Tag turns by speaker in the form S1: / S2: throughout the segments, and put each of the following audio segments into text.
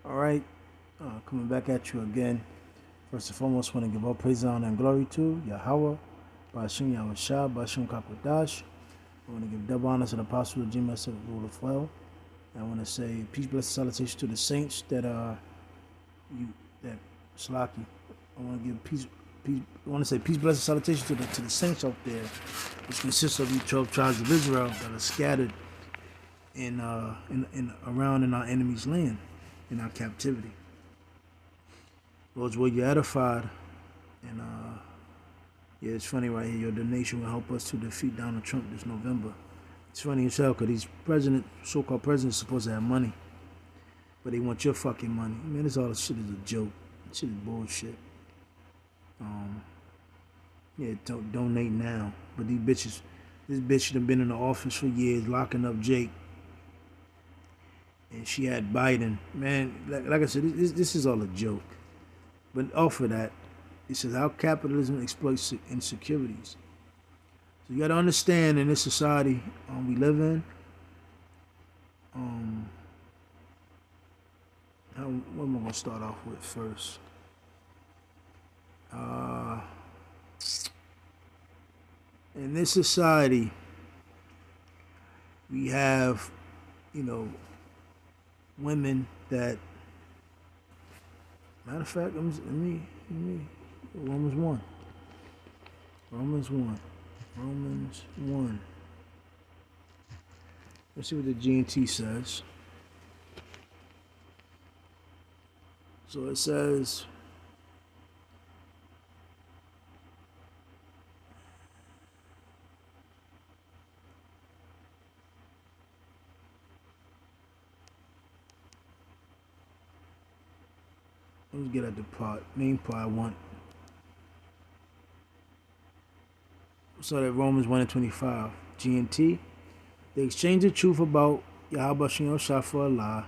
S1: All right, coming back at you again. First and foremost, want to give all praise, honor, and glory to Yahweh, Bashim Yahweh Shah, Bashim Kakwadash. I want to give double honor to the apostle of Jesus, rule of well. I want to say peace, blessing, salutation to the saints that are that Slaki. I want to give peace. I want to say peace, blessing, salutation to the saints out there, which consists of the 12 tribes of Israel that are scattered in around in our enemy's land, in our captivity. Lord's will you edified, and yeah, it's funny right here. Your donation will help us to defeat Donald Trump this November. It's funny as hell because these so-called presidents, supposed to have money, but they want your fucking money. Man, this all this shit is a joke. This shit is bullshit. Yeah, donate now. But this bitch should have been in the office for years, locking up Jake, and she had Biden. Man, like I said, this is all a joke. But off of that, it says how capitalism exploits insecurities. So you got to understand in this society we live in, what am I going to start off with first? In this society, we have, women that, matter of fact, let me Romans 1. Romans 1. Let's see what the G&T says. So it says, let's get at the main part I want. So that Romans 1 and 25. G&T. They exchange the truth about Yahweh Shem Shah for a lie.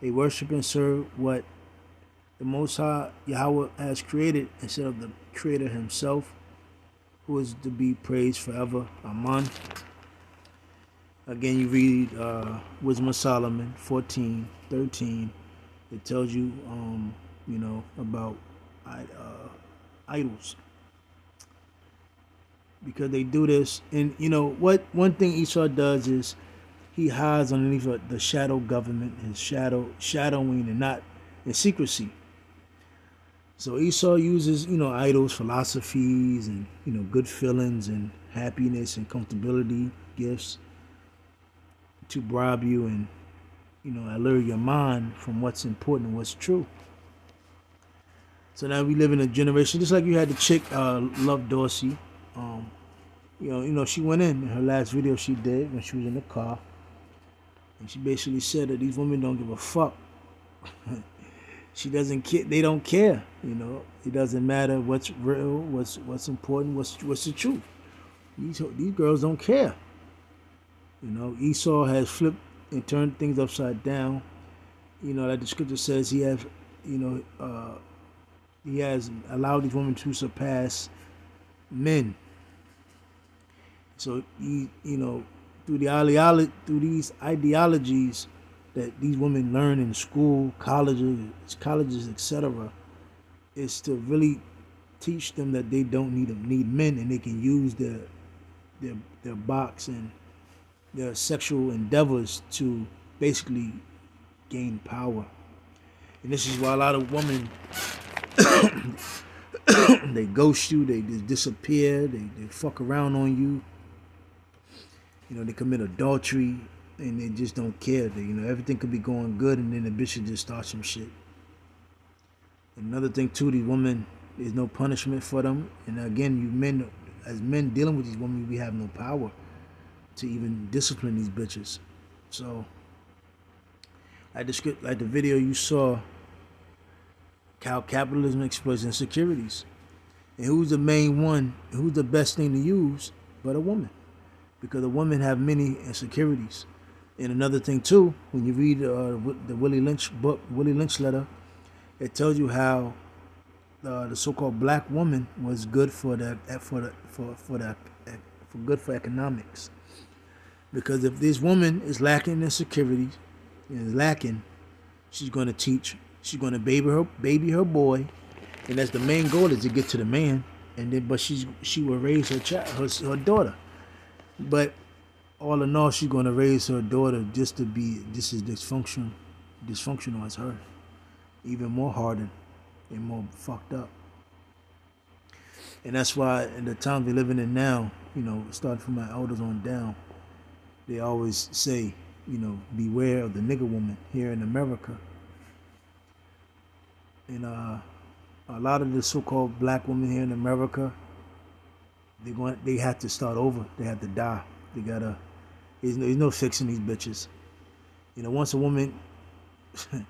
S1: They worship and serve what the Most High Yahweh has created instead of the Creator Himself, who is to be praised forever. Amen. Again, you read Wisdom of Solomon 14:13. It tells you, about idols. Because they do this, and what one thing Esau does is he hides underneath the shadow government, his shadowing, and not in secrecy. So Esau uses idols, philosophies, and good feelings and happiness and comfortability gifts to bribe you and allure your mind from what's important and what's true. So now we live in a generation just like you had the chick Love Dorsey. She went in her last video she did when she was in the car, and she basically said that these women don't give a fuck. She doesn't care. They don't care. It doesn't matter what's real, what's important, what's the truth. These girls don't care. Esau has flipped and turned things upside down. Like the scripture says, he has allowed these women to surpass men. So through these ideologies that these women learn in school, colleges, etc., is to really teach them that they don't need men, and they can use their box and their sexual endeavors to basically gain power. And this is why a lot of women they ghost you, they just disappear, they fuck around on you. They commit adultery, and they just don't care. Everything could be going good, and then the bitch should just start some shit. And another thing too, these women, there's no punishment for them. And again, as men dealing with these women, we have no power to even discipline these bitches. So, like the video you saw, how capitalism exploits insecurities. And who's the main one? Who's the best thing to use but a woman? Because a woman have many insecurities. And another thing too, when you read the Willie Lynch book, Willie Lynch letter, it tells you how the so-called black woman was good for economics. Because if this woman is lacking insecurities, she's going to teach She's gonna baby her boy, and that's the main goal is to get to the man. And then, but she will raise her child, her daughter. But all in all, she's gonna raise her daughter just to be just as dysfunctional as her, even more hardened and more fucked up. And that's why in the times we're living in now, starting from my elders on down, they always say, beware of the nigger woman here in America. And a lot of the so-called black women here in America, they have to start over. They have to die. They gotta. There's no fixing these bitches. Once a woman, I'm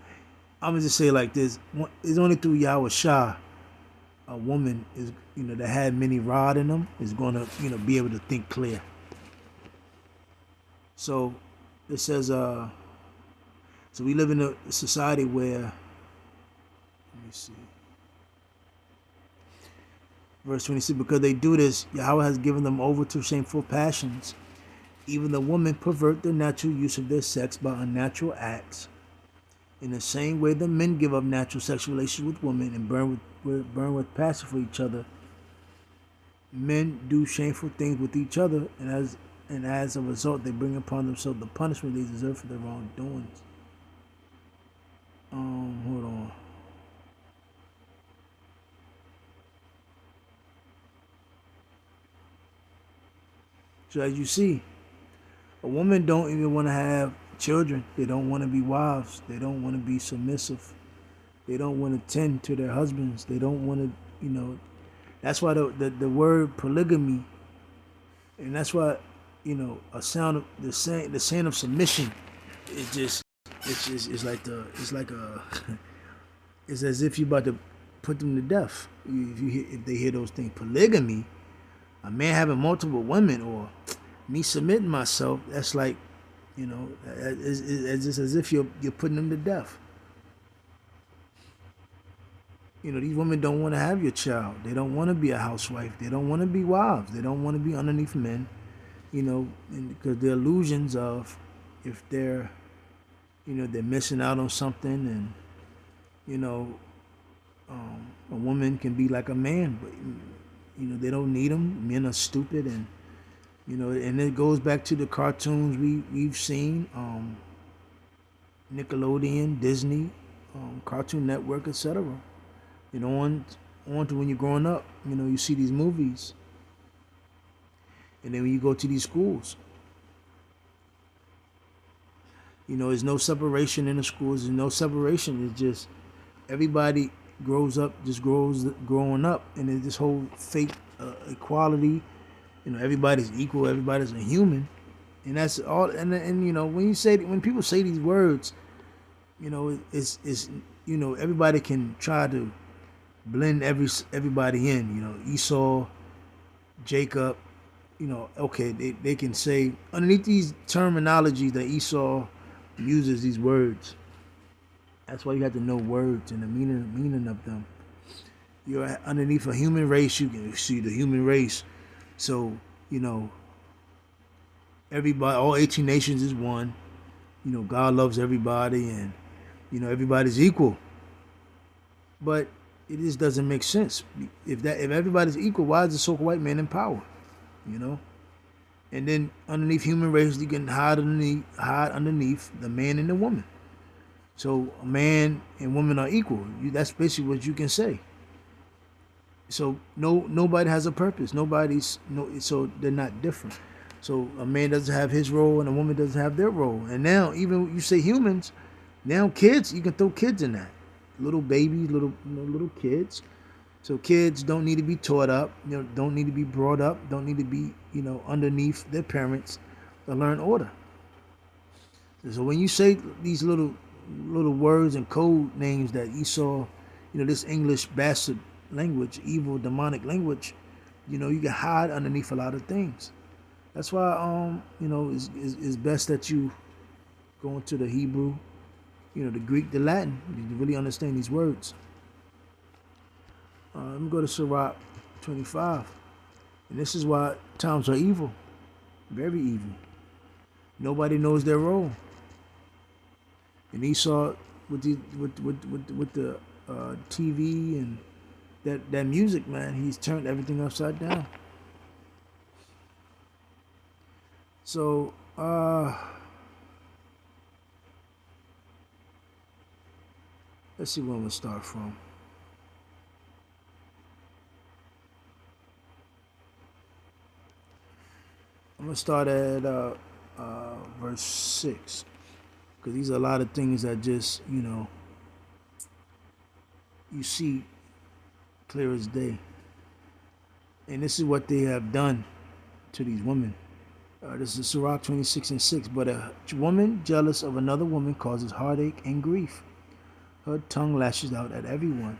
S1: gonna just say like this: it's only through Yahweh Shah a woman is, that had many rod in them is gonna, be able to think clear. So it says, so we live in a society where, let me see. Verse 26, because they do this, Yahweh has given them over to shameful passions. Even the women pervert the natural use of their sex by unnatural acts. In the same way the men give up natural sexual relations with women and burn with passion for each other, men do shameful things with each other, and as a result they bring upon themselves the punishment they deserve for their wrongdoings. Hold on. So as you see, a woman don't even want to have children. They don't want to be wives. They don't want to be submissive. They don't want to tend to their husbands. They don't want to, that's why the word polygamy, and that's why, a sound of the saying of submission is just, it's like it's as if you're about to put them to death. If they hear those things, polygamy, a man having multiple women, or me submitting myself, that's like, it's just as if you're putting them to death. These women don't want to have your child. They don't want to be a housewife. They don't want to be wives. They don't want to be underneath men, and because the illusions of if they're, they're missing out on something, and, a woman can be like a man, but, they don't need them. Men are stupid, and, and it goes back to the cartoons we've seen, Nickelodeon, Disney, Cartoon Network, etc. On to when you're growing up, you see these movies. And then when you go to these schools, there's no separation in the schools. There's no separation. It's just everybody grows up, growing up. And there's this whole fake equality. Everybody's equal. Everybody's a human. And that's all. And when people say these words, it's everybody can try to blend everybody in, Esau, Jacob, okay, they can say underneath these terminologies that Esau uses these words. That's why you have to know words and the meaning of them. You're underneath a human race, you can see the human race. So, everybody, all 18 nations is one. God loves everybody, and, everybody's equal. But it just doesn't make sense. If everybody's equal, why is the so-called white man in power? And then underneath human race, you can hide underneath the man and the woman. So a man and woman are equal. That's basically what you can say. So nobody has a purpose. So they're not different. So a man doesn't have his role and a woman doesn't have their role. And now even you say humans, now kids, you can throw kids in that. Little babies, little kids. So kids don't need to be taught up, don't need to be brought up, don't need to be, underneath their parents to learn order. So when you say these little words and code names that Esau, this English bastard language, evil demonic language, you can hide underneath a lot of things. That's why it's best that you go into the Hebrew, the Greek, the Latin, to really understand these words. Let me go to Sirach 25. And this is why times are evil. Very evil. Nobody knows their role. And Esau with the TV and that music, man. He's turned everything upside down. So let's see where we'll start from. I'm gonna start at verse 6, because these are a lot of things that just you see clear as day, and this is what they have done to these women. This is Sirach 26:6. But a woman jealous of another woman causes heartache and grief. Her tongue lashes out at everyone.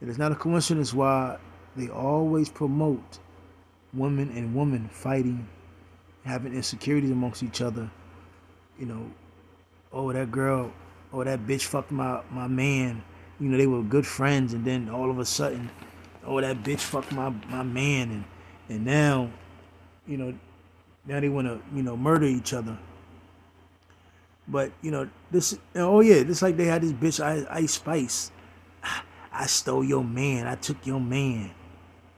S1: It is not a coincidence why they always promote women and women fighting, having insecurities amongst each other. Oh, that girl, oh, that bitch fucked my man. They were good friends, and then all of a sudden, oh, that bitch fucked my man, and now, now they want to, murder each other. But, this like they had this bitch, Ice Spice. I stole your man. I took your man.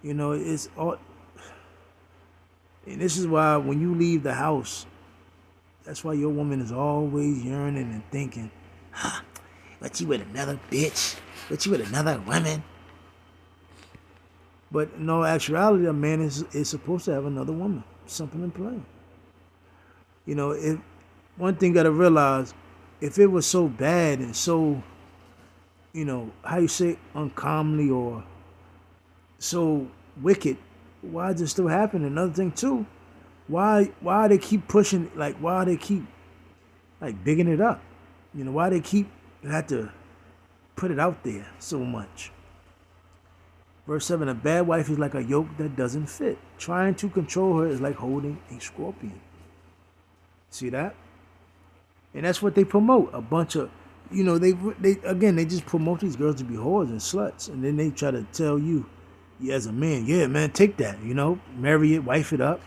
S1: It's all. And this is why when you leave the house, that's why your woman is always yearning and thinking, but you with another bitch? But you with another woman? But in all actuality, a man is supposed to have another woman. Simple and plain. If one thing you gotta realize, if it was so bad and so, how you say, uncomely or so wicked, why does it still happen? Another thing too, why they keep pushing, like why they keep like bigging it up? Why they keep have to put it out there so much. Verse 7, a bad wife is like a yoke that doesn't fit. Trying to control her is like holding a scorpion. See that? And that's what they promote. A bunch of, they just promote these girls to be whores and sluts. And then they try to tell you, as a man, yeah, man, take that, marry it, wife it up.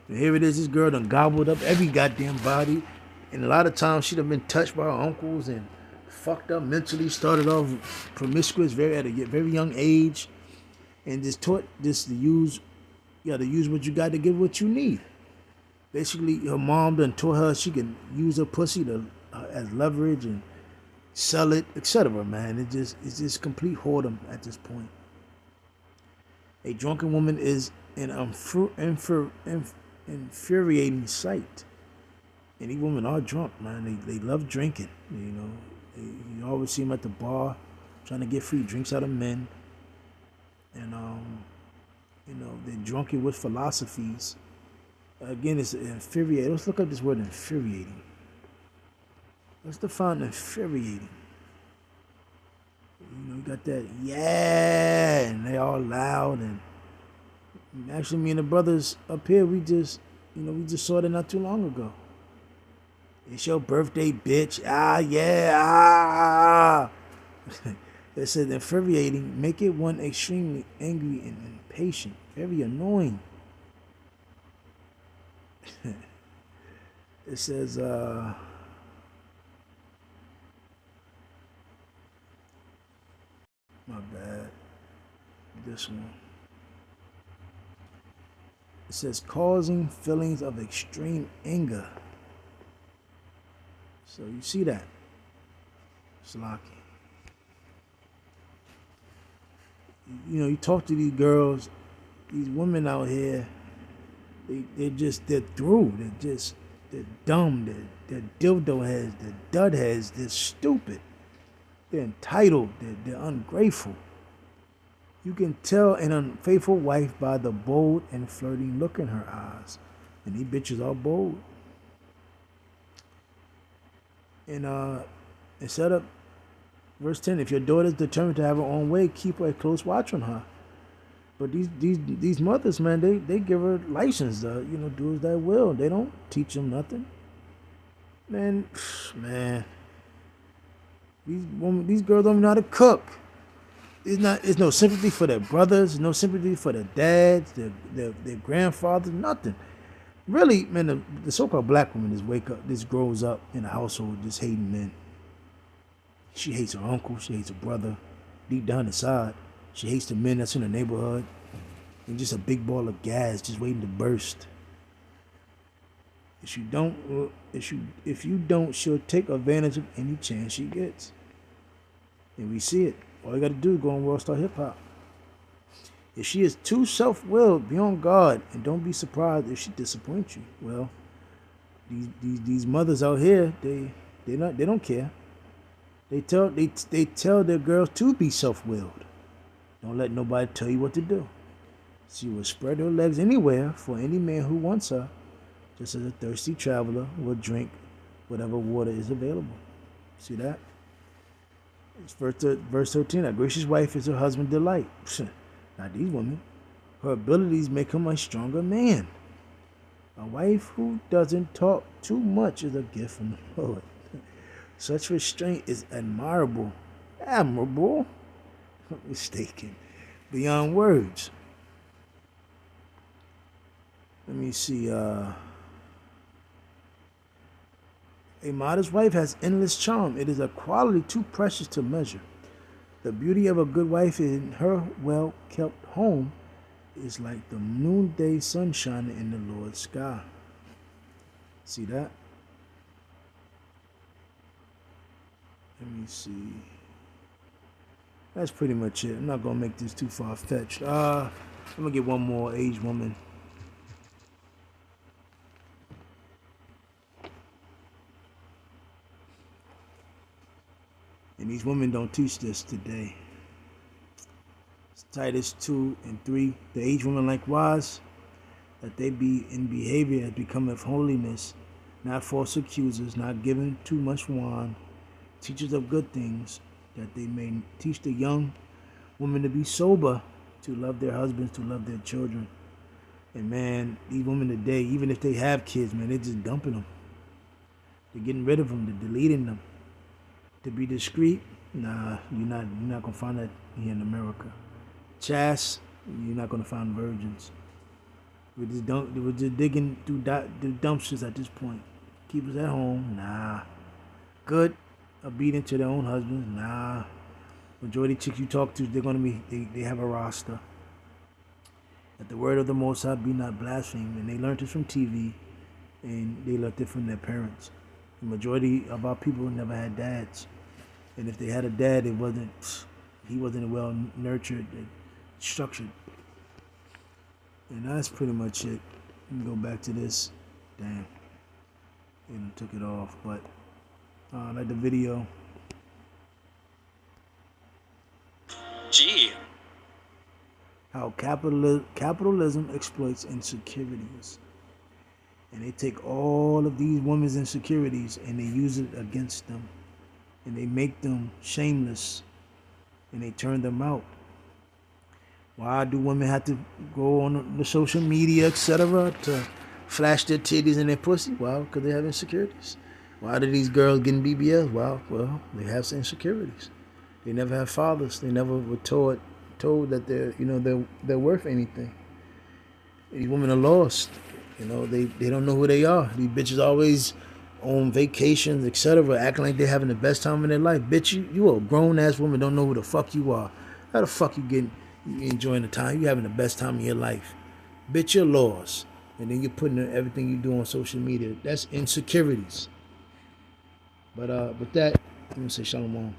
S1: And here it is, this girl done gobbled up every goddamn body. And a lot of times she'd have been touched by her uncles and fucked up mentally, started off promiscuous at a very young age. And just taught this to use, you got to use what you got to get what you need. Basically, her mom done taught her she can use her pussy as leverage and sell it, etc. Man, it's just complete whoredom at this point. A drunken woman is an infuriating sight. And these women are drunk, man. They love drinking. You always see them at the bar trying to get free drinks out of men. And they're drunken with philosophies. Again, it's infuriating. Let's look up this word infuriating. Let's define infuriating. You got that, yeah, and they all loud. And actually, me and the brothers up here, we just saw that not too long ago. It's your birthday, bitch. Ah, yeah, ah. It says infuriating, make it one extremely angry and impatient, very annoying. It says, my bad, this one. It says causing feelings of extreme anger. So you see that, Slaki. You talk to these girls, these women out here, they're through. They're dumb. They're dildo heads. They're dud heads. They're stupid. They're entitled. They're ungrateful. You can tell an unfaithful wife by the bold and flirting look in her eyes. And these bitches are bold. And instead of verse 10, if your daughter is determined to have her own way, keep a close watch on her. But these mothers, man, they give her license to, do as they will. They don't teach them nothing. Man, these girls don't even know how to cook. There's no sympathy for their brothers, no sympathy for their dads, their grandfathers, nothing. Really, man, the so-called black woman just grows up in a household just hating men. She hates her uncle. She hates her brother. Deep down inside, she hates the men that's in the neighborhood. And just a big ball of gas just waiting to burst. If you don't, she'll take advantage of any chance she gets. And we see it. All you got to do is go on World Star Hip Hop. If she is too self-willed, be on guard, and don't be surprised if she disappoints you. Well, these mothers out here, they don't care. They tell their girls to be self-willed. Don't let nobody tell you what to do. She will spread her legs anywhere for any man who wants her, just as a thirsty traveler will drink whatever water is available. See that? It's verse 13. A gracious wife is her husband's delight. Not these women. Her abilities make him a stronger man. A wife who doesn't talk too much is a gift from the Lord. Such restraint is admirable. Admirable? Mistaken. Beyond words. Let me see. A modest wife has endless charm. It is a quality too precious to measure. The beauty of a good wife in her well-kept home is like the noonday sunshine in the Lord's sky. See that? Let me see. That's pretty much it. I'm not going to make this too far-fetched. I'm going to get one more aged woman. And these women don't teach this today. Titus 2 and 3. The aged woman likewise, that they be in behavior as becometh holiness, not false accusers, not given too much wine, teachers of good things, that they may teach the young women to be sober, to love their husbands, to love their children. And man, these women today, even if they have kids, man, they're just dumping them. They're getting rid of them. They're deleting them. To be discreet, nah, you're not gonna find that here in America. Chaste, you're not gonna find virgins. We're just digging through dumpsters at this point. Keep us at home, nah. Good, obedient to their own husbands, nah. Majority of chicks you talk to, they have a roster. That the word of the Most High be not blasphemed, and they learned it from TV, and they learned it from their parents. The majority of our people never had dads. And if they had a dad, he wasn't well nurtured and structured. And that's pretty much it. Let me go back to this. Damn. And took it off. But I like the video.
S2: Gee.
S1: How capitalism exploits insecurities. And they take all of these women's insecurities and they use it against them. And they make them shameless. And they turn them out. Why do women have to go on the social media, etc., to flash their titties and their pussy? Well, because they have insecurities. Why do these girls get BBLs? Well, they have insecurities. They never have fathers. They never were told that they're worth anything. These women are lost. They don't know who they are. These bitches always on vacations, etc., acting like they're having the best time in their life. Bitch, you a grown-ass woman, don't know who the fuck you are. How the fuck you enjoying the time? You having the best time in your life. Bitch, you're lost. And then you're putting everything you do on social media. That's insecurities. But with that, I'm going to say shalom.